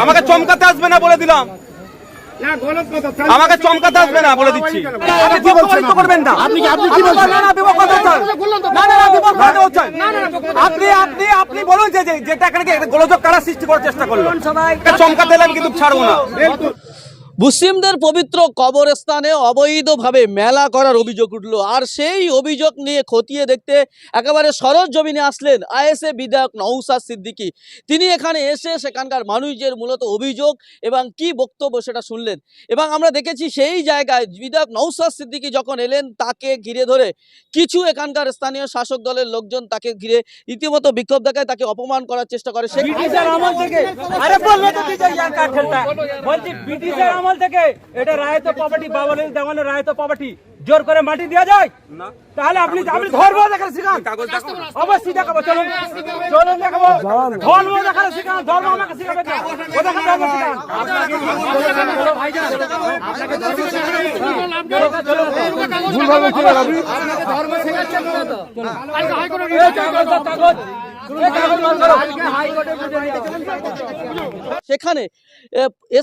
আমাকে চমকাতে আসবে না বলে দিলাম, আমাকে চমকাতে আসবে না বলে দিচ্ছি। আপনি কি বলছেন করবেন না, আপনি কি বলছেন? না না বিপদ কথা হচ্ছে না, না না বিপদ কথা হচ্ছে। আপনি আপনি আপনি বলুন যে যেটা এখানে গোলযোগ কারা সৃষ্টি করার চেষ্টা করলো, চমকাতে এলে আমি কিন্তু ছাড়বো না। মুসলিমদের পবিত্র কবরস্থানে অবৈধভাবে মেলা করার অভিযোগ উঠল, আর সেই অভিযোগ নিয়ে খতিয়ে দেখতে একেবারে সরজমিনে আসলেন আইএসএ বিধায়ক নওশাদ সিদ্দিকী। তিনি এখানে এসে সেখানকার মানুষদের মূলত অভিযোগ এবং কি বক্তব্য সেটা শুনলেন। এবং আমরা দেখেছি সেই জায়গায় বিধায়ক নওশাদ সিদ্দিকী যখন এলেন তাকে ঘিরে ধরে কিছু এখানকার স্থানীয় শাসক দলের লোকজন তাকে ঘিরে রীতিমতো বিক্ষোভ দেখায়, তাকে অপমান করার চেষ্টা করে। আমল থেকে এটা রায়ত প্রপার্টি, বাবুলের দেওয়ানের রায়ত প্রপার্টি জোর করে মাটি দেওয়া যায় না? তাহলে আপনি ধর্ম দেখালে শিখান, অবশ্যই দেখাবো। চলুন চলুন দেখাবো, ধর্ম দেখালে শিখান, ধর্ম আমাকে শিখাবে না, ও দেখা ধর্ম শিখান। সেখানে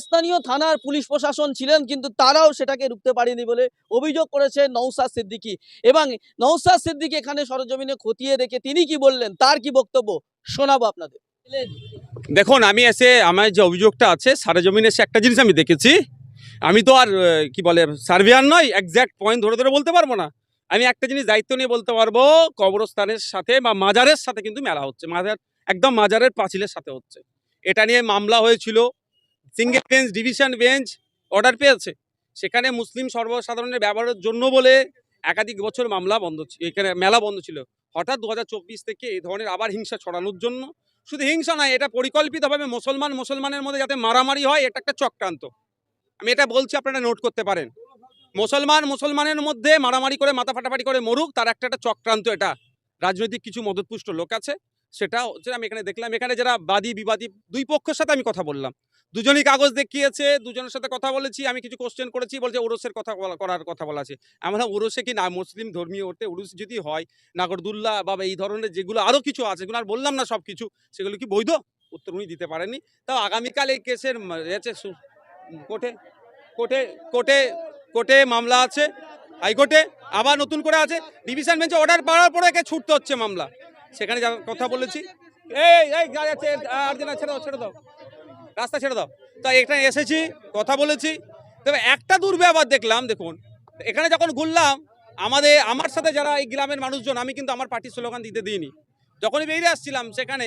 স্থানীয় থানার পুলিশ প্রশাসন ছিলেন, কিন্তু তারাও সেটাকে রুখতে পারেনি বলে অভিযোগ করেছে নওশাদ সিদ্দিকী। এবং নওশাদ সিদ্দিকী এখানে সরজমিনে খতিয়ে দেখে তিনি কি বললেন, তার কি বক্তব্য শোনাবো আপনাদের। দেখুন, আমি এসে আমার যে অভিযোগটা আছে সরজমিনে এসে একটা জিনিস আমি দেখেছি। আমি তো আর কি বলে সার্ভেয়ার নয়, এক্স্যাক্ট পয়েন্ট ধরে ধরে বলতে পারবো না। আমি একটা জিনিস দায়িত্ব নিয়ে বলতে পারবো, কবরস্থানের সাথে বা মাজারের সাথে কিন্তু মেলা হচ্ছে, একদম মাজারের পাঁচিলের সাথে হচ্ছে। এটা নিয়ে মামলা হয়েছিল, single bench division bench order পেয়েছে। সেখানে মুসলিম সর্বসাধারণের ব্যবহারের জন্য বলে একাধিক বছর মামলা বন্ধ ছিল, এখানে মেলা বন্ধ ছিল। হঠাৎ 2024 থেকে এই ধরনের আবার হিংসা ছড়ানোর জন্য, শুধু হিংসা নয়, এটা পরিকল্পিতভাবে মুসলমানের মধ্যে যাতে মারামারি হয়, এটা একটা চক্রান্ত। আমি এটা বলছি, আপনারা নোট করতে পারেন। মুসলমানের মধ্যে মারামারি করে মাথা ফাটাফাটি করে মরুক, তার একটা চক্রান্ত। এটা রাজনৈতিক কিছু মদতপুষ্ট লোক আছে, সেটা হচ্ছে আমি এখানে দেখলাম। এখানে যারা বাদী বিবাদী দুই পক্ষের সাথে আমি কথা বললাম, দুজনই কাগজ দেখিয়েছে, দুজনের সাথে কথা বলেছি। আমি কিছু কোশ্চেন করেছি, বলছে ওরসের করার কথা বলা আছে। আমরা ওরসে কি না মুসলিম ধর্মীয় ওতে উরুস যদি হয়, নাগরদুল্লাহ বা এই ধরনের যেগুলো আরও কিছু আছে, এগুলো আর বললাম না সব কিছু, সেগুলো কি বৈধ? উত্তর উনি দিতে পারেননি। তাও আগামীকাল এই কেসের কোর্টে মামলা আছে, হাইকোর্টে আবার নতুন করে আছে, ডিভিশন বেঞ্চে অর্ডার পাওয়ার পরে একে ছুটতে হচ্ছে মামলা। সেখানে কথা বলেছি, ছেড়ে দাও, রাস্তা ছেড়ে দাও। তা এখানে এসেছি, কথা বলেছি। তবে একটা দুর্ব্যবহার দেখলাম। দেখুন, এখানে যখন ঘুরলাম, আমার সাথে যারা এই গ্রামের মানুষজন, আমি কিন্তু আমার পার্টির স্লোগান দিতে দিইনি। যখনই বেরিয়ে আসছিলাম, সেখানে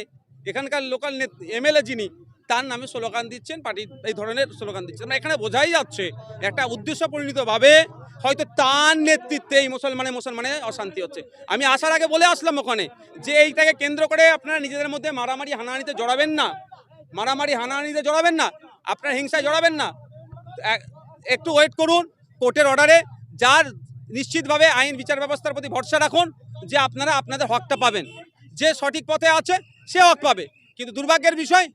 এখানকার লোকাল এমএলএ যিনি, তার নামে স্লোগান দিচ্ছেন, পার্টির এই ধরনের স্লোগান দিচ্ছেন। এখানে বোঝাই যাচ্ছে একটা উদ্দেশ্য পরিণতভাবে হয়তো তার নেতৃত্বে এই মুসলমানে অশান্তি হচ্ছে। আমি আসার আগে বলে আসলাম ওখানে যে এইটাকে কেন্দ্র করে আপনারা নিজেদের মধ্যে মারামারি হানাহানিতে জড়াবেন না, আপনারা হিংসায় জড়াবেন না। একটু ওয়েট করুন কোর্টের অর্ডারে। যার নিশ্চিতভাবে আইন বিচার ব্যবস্থার প্রতি ভরসা রাখুন যে আপনারা আপনাদের হকটা পাবেন। যে সঠিক পথে আছে সে হক পাবে। কিন্তু দুর্ভাগ্যের বিষয়,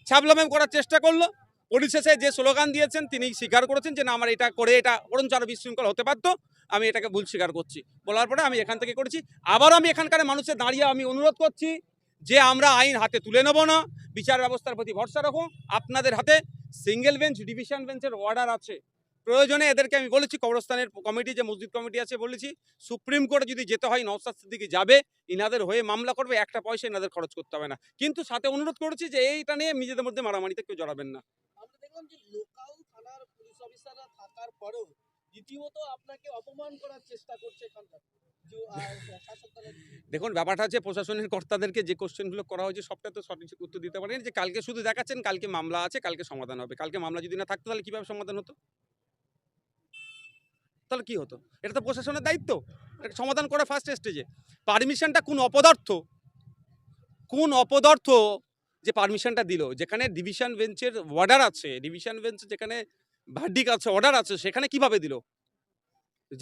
ছাবলামেম করার চেষ্টা করলো। পরিশেষে যে স্লোগান দিয়েছেন তিনি স্বীকার করেছেন যে না, আমার এটা করে এটা বরঞ্চ আরো বিশৃঙ্খল হতে পারতো, আমি এটাকে ভুল স্বীকার করছি। বলার পরে আমি এখান থেকে করেছি। আবারও আমি এখানকার মানুষের দাঁড়িয়ে আমি অনুরোধ করছি যে আমরা আইন হাতে তুলে নেব না, বিচার ব্যবস্থার প্রতি ভরসা রাখো। আপনাদের হাতে সিঙ্গেল বেঞ্চ ডিভিশন বেঞ্চের অর্ডার আছে। প্রয়োজনে এদেরকে আমি বলেছি, কবরস্থানের কমিটি যে মসজিদ কমিটি আছে, বলেছি সুপ্রিম কোর্টে যদি যেতে হয় নওশাদ সিদ্দিকী যাবে, ইনাদের হয়ে মামলা করবে, একটা পয়সা ইনাদের খরচ করতে হবে না। কিন্তু সাথে অনুরোধ করেছি যে এইটা নিয়ে নিজেদের মধ্যে মারামারিতে কেউ জড়াবেন না। আমরা দেখলাম যে লোকাল থানার পুলিশ অফিসাররা থাকার পরেও রীতিমতো আপনাকে অপমান করার চেষ্টা করছে এখানকার। দেখুন, ব্যাপারটা হচ্ছে প্রশাসনের কর্তাদেরকে যে কোশ্চেনগুলো করা হয়েছে সবটা তো সঠিক উত্তর দিতে পারেন। যে কালকে শুধু দেখাচ্ছেন কালকে মামলা আছে, কালকে সমাধান হবে। কালকে মামলা যদি না থাকতো তাহলে কিভাবে সমাধান হতো? তাহলে কি হতো? এটা তো প্রশাসনের দায়িত্ব সমাধান করা। ফার্স্ট স্টেজে পারমিশনটা কোন অপদার্থ যে পারমিশনটা দিল, যেখানে ডিভিশন বেঞ্চের অর্ডার আছে, ডিভিশন বেঞ্চ যেখানে ভার্ডিক আছে, অর্ডার আছে, সেখানে কিভাবে দিল?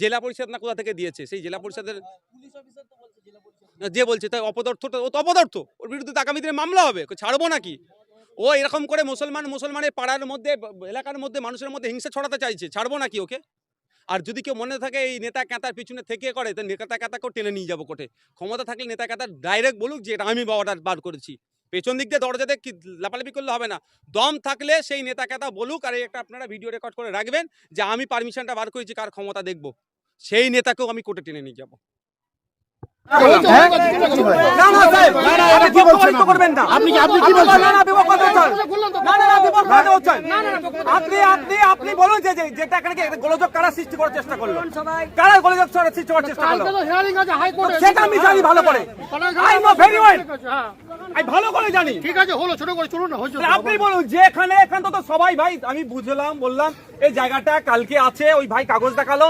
জেলা পরিষদ না কোথা থেকে দিয়েছে? সেই জেলা পরিষদের পুলিশ অফিসার তো বলছে জেলা পরিষদ যে বলছে, তাই অপদার্থটা, ও তো অপদার্থ, ওর বিরুদ্ধে আগামী দিনে মামলা হবে, ছাড়বো নাকি? ও এরকম করে মুসলমানের পাড়ার মধ্যে, এলাকার মধ্যে, মানুষের মধ্যে হিংসা ছড়াতে চাইছে, ছাড়বো নাকি ওকে? আর যদি কেউ মনে থাকে এই নেতা ক্যাতার পিছনে থেকে করে, তো নেতা ক্যাতাকেও টেনে নিয়ে যাবো কোর্টে। ক্ষমতা থাকলে নেতা ক্যাতা ডাইরেক্ট বলুক যে এটা আমি অর্ডার বার করেছি, পেছন দিক দিয়ে দরজাতে লাপালাপি করলে হবে না। দম থাকলে সেই নেতা কেতা বলুক, আর একটা আপনারা ভিডিও রেকর্ড করে রাখবেন যে আমি পারমিশনটা বার করেছি, কার ক্ষমতা দেখব, সেই নেতাকেও আমি কোর্টে টেনে নিয়ে যাবো। আপনি বলুন যে যেটা এখানে গোলযোগ কারা সৃষ্টি করার চেষ্টা করলো, কারা গোলযোগ সৃষ্টি করার চেষ্টা করলো, সেটা আমি জানি ভালো করে, আমি ভালো করে জানি। ঠিক আছে, হলো, ছোট করে চলুন না। আপনি বলুন যে এখানে তো সবাই ভাই, আমি বুঝলাম, বললাম এই জায়গাটা কালকে আছে, ওই ভাই কাগজ দেখালো,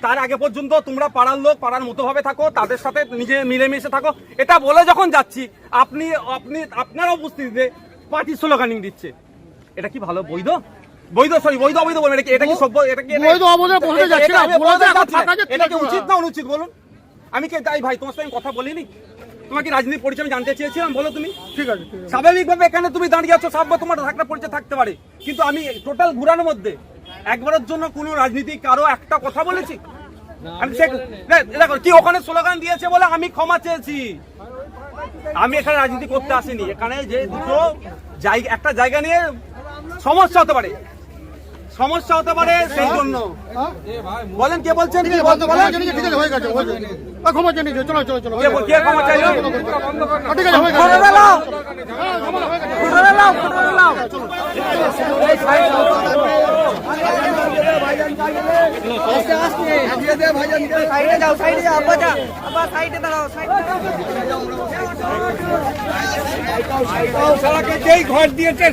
তার আগে পর্যন্ত তোমরা পাড়ার লোক পাড়ার মতো ভাবে থাকো, তাদের সাথে নিজে মিলেমিশে থাকো, এটা বলে যখন যাচ্ছি আপনারা উপস্থিতিতে পার্টি স্লোগানিং দিচ্ছে, এটা কি ভালো বৈধ? বৈধ অবৈধ বলুন, এটা কি সভ্য? এটা কি এটা কি উচিত না অনুচিত বলুন? আমি কে তাই ভাই, তোমার সাথে আমি কথা বলিনি, তোমাকে রাজনীতির পরিচয় আমি জানতে চেয়েছিলাম, বলো তুমি। ঠিক আছে, স্বাভাবিকভাবে এখানে তুমি দাঁড়িয়ে আছো, স্বাভাবিক তোমার একটা পরিচয় থাকতে পারে, কিন্তু আমি টোটাল ঘুরানোর মধ্যে একবারের জন্য কোন রাজনীতি কারো একটা কথা বলেছি? আমি দেখো কি ওখানে স্লোগান দিয়েছে বলে আমি ক্ষমা চেয়েছি। আমি এখানে রাজনীতি করতে আসিনি, এখানে যে দুটো একটা জায়গা নিয়ে সমস্যা হতে পারে সেই জন্য। বলেন কে বলছেন? ঠিক আছে, হয়ে গেছে, ক্ষমা চেয়ে নিয়েছে, চলো চলো চলো। কে ক্ষমা চাইলো? ঠিক আছে, হয়ে যেই ঘর দিয়েছে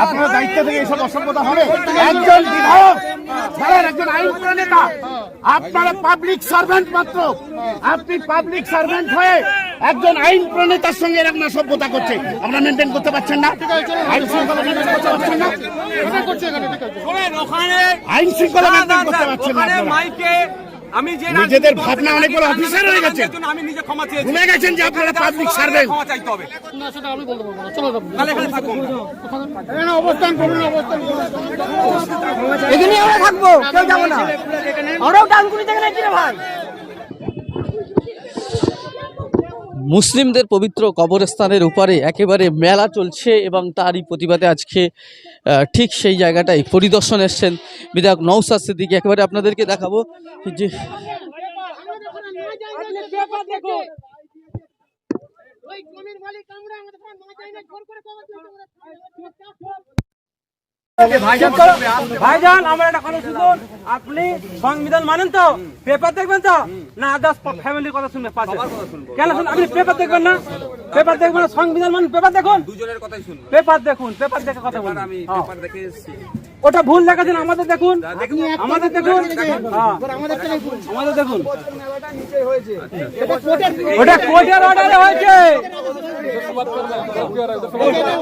আপনার দায়িত্ব থেকে এইসব অসভ্যতা হবে? একজন বিধায়ক ছাড়েন, একজন আইন প্রণেতা, আপনারা পাবলিক সার্ভেন্ট মাত্র, আপনি পাবলিক সার্ভেন্ট হয়ে একজন আইন প্রণেতার সঙ্গে এরকম অসভ্যতা করছে, আমরা মেনটেন করতে পারছেন না, আইন শৃঙ্খলা মেনটেন করতে পারছেন না, আইন শৃঙ্খলা মেনটেন করতে পারছেন না। আমি যে নিজেদের ভাবনা অনেক বড় অফিসার হয়ে গেছে, আমি নিজে ক্ষমা চেয়েছি, ভুলে গেছেন যে আপনারা পাবলিক সার্ভেন্ট। ক্ষমা চাইতে হবে না, সেটা আমি বলতে পারবো না, চলো তাহলে এখানে থাকুন, এখানে অবস্থান করুন, অবস্থান করুন, এখানে আমরা থাকবো, কেউ যাবো না, আমরাও ডানকুনি থেকে নাকি রে ভাই। মুসলিমদের পবিত্র কবরস্থানের উপরে একেবারে মেলা চলছে এবং তারই প্রতিবাদে আজকে ঠিক সেই জায়গাটাই পরিদর্শন এসছেন বিধায়ক নওশাদ সিদ্দিকী। একেবারে আপনাদেরকে দেখাবো যে ভাইজান আমার একটা কথা শুনুন, আপনি সংবিধান মানেন তো? পেপার দেখবেন তো না আদার্স ফ্যামিলির কথা শুনবেন? কেন শুনুন, আপনি পেপার দেখবেন না? পেপার দেখবেন না, সংবিধান মানেন, পেপার দেখুন, দুজনের কথাই শুনুন, পেপার দেখুন, পেপার দেখে কথা বলুন। আমি পেপার দেখে এসেছি, ওটা ভুল দেখাচ্ছেন, আমাদের দেখুন, আমাদের দেখুন, আমাদের দেখুন, ওটা কোর্টের অর্ডারে হয়েছে,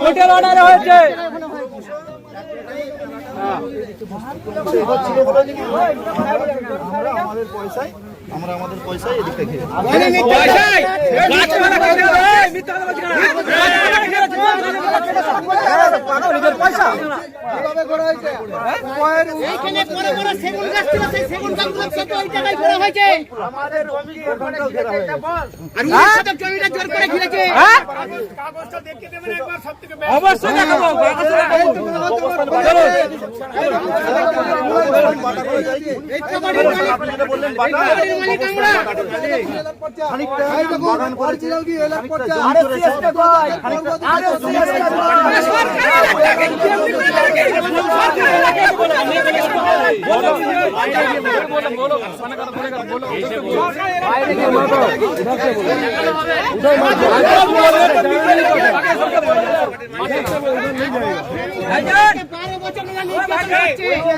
কোর্টের অর্ডারে হয়েছে। আমাদের পয়সায় আমরা আমাদের পয়সায় এদিকটা খেয়ে পয়সায় গাছপালা কেটে দেয় মিথ্যা কথা বলছি না নিজের পয়সা এইখানে বড় বড় সেগুন গাছ ছিল সেই সেগুন গাছগুলো ছোট ওই জায়গায় করা হয়েছে আমাদের জমি ওখানে ঘেরা হয়েছে আর ওই সাথে জমিটা জোর করে ঘিরেছে কাগজটা দেখে দেবেন একবার সবথেকে অবশ্যই দেখাবো বললেন বাড়ির মালিক আমরা বাগান করেছে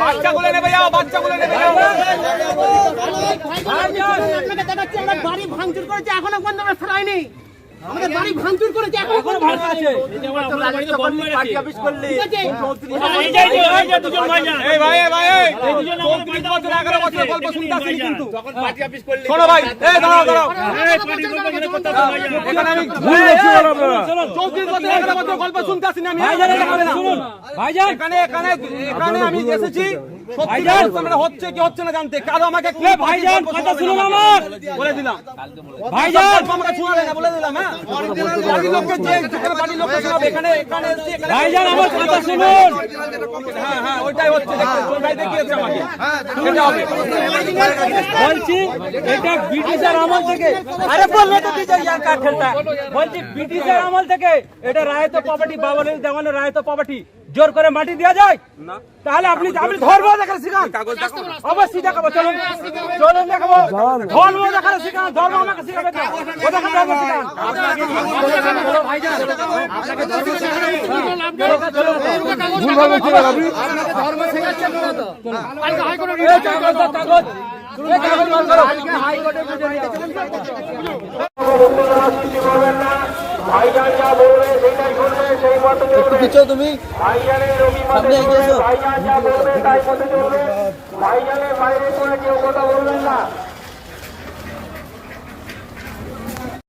বাচ্চাগুলো নেবে যাও বাচ্চাগুলো নেবে যাও আপনাকে দেখাচ্ছি আমরা বাড়ি ভাঙচুর করেছে এখনো পর্যন্ত আমরা সরাইনি আমাদের বাড়ি ভাঙচুর করেছে এখনো ভালো আছে এই ভাই এই ভাই এই 34 বছর 11 বছর গল্প শুনতে আসেনি কিন্তু শোনো ভাই এই দাঁড়াও দাঁড়াও এখানে আমি ভুল বলছি আপনারা 34 বছর 11 বছর গল্প শুনতে আসেনি আমি ভাইজান এটা হবে না শুনুন ভাইজান এখানে এখানে এখানে আমি এসেছি ভাইজান সামনে হচ্ছে কি হচ্ছে না জানতে কারো আমাকে ভাইজান কথা শুনুন আমার বলে দিলাম ভাইজান আমাকে শোনালে না বলে দিলাম হ্যাঁ বাড়ির লোককে যে যেখানে বাড়ির লোককে শোনাবে এখানে এখানে ভাইজান আমার কথা শুনুন হ্যাঁ হ্যাঁ ওইটাই হচ্ছে দেখুন ভাই দেখিয়েছে আমাকে এটা হবে বলছি এটা ব্রিটিশের আমল থেকে আরে বললে তো দিতে যান কাঠেরটা বলছি ব্রিটিশের আমল থেকে এটা রায়ত প্রপার্টি বাবলের দেওয়ানের রায়ত প্রপার্টি জোর করে মাটি দেওয়া যায় না তাহলে আপনি আপনি ধর্ম দেখার শিখান অবশ্যই দেখাবো চলুন চলুন দেখাবো ধর্ম দেখার শিখান ধর্ম আমাকে শিখাবে না ও দেখা ধর্ম শিখান ভুলভাবে ছিল আপনি ধর্ম শেখাচ্ছেন না তো কালকে হাইকোর্টে কাগজ হাইকোর্টে বুঝে নিয়ে ভাইজান যা বলবে সেটাই করবে সেই মতো একটু পিছনে তুমি ভাইজানের সামনে এগিয়ে এসো ভাইজান যা বলবে তাই মতো চলবে ভাইজানের বাইরে কোনো কেউ কথা বলবেন না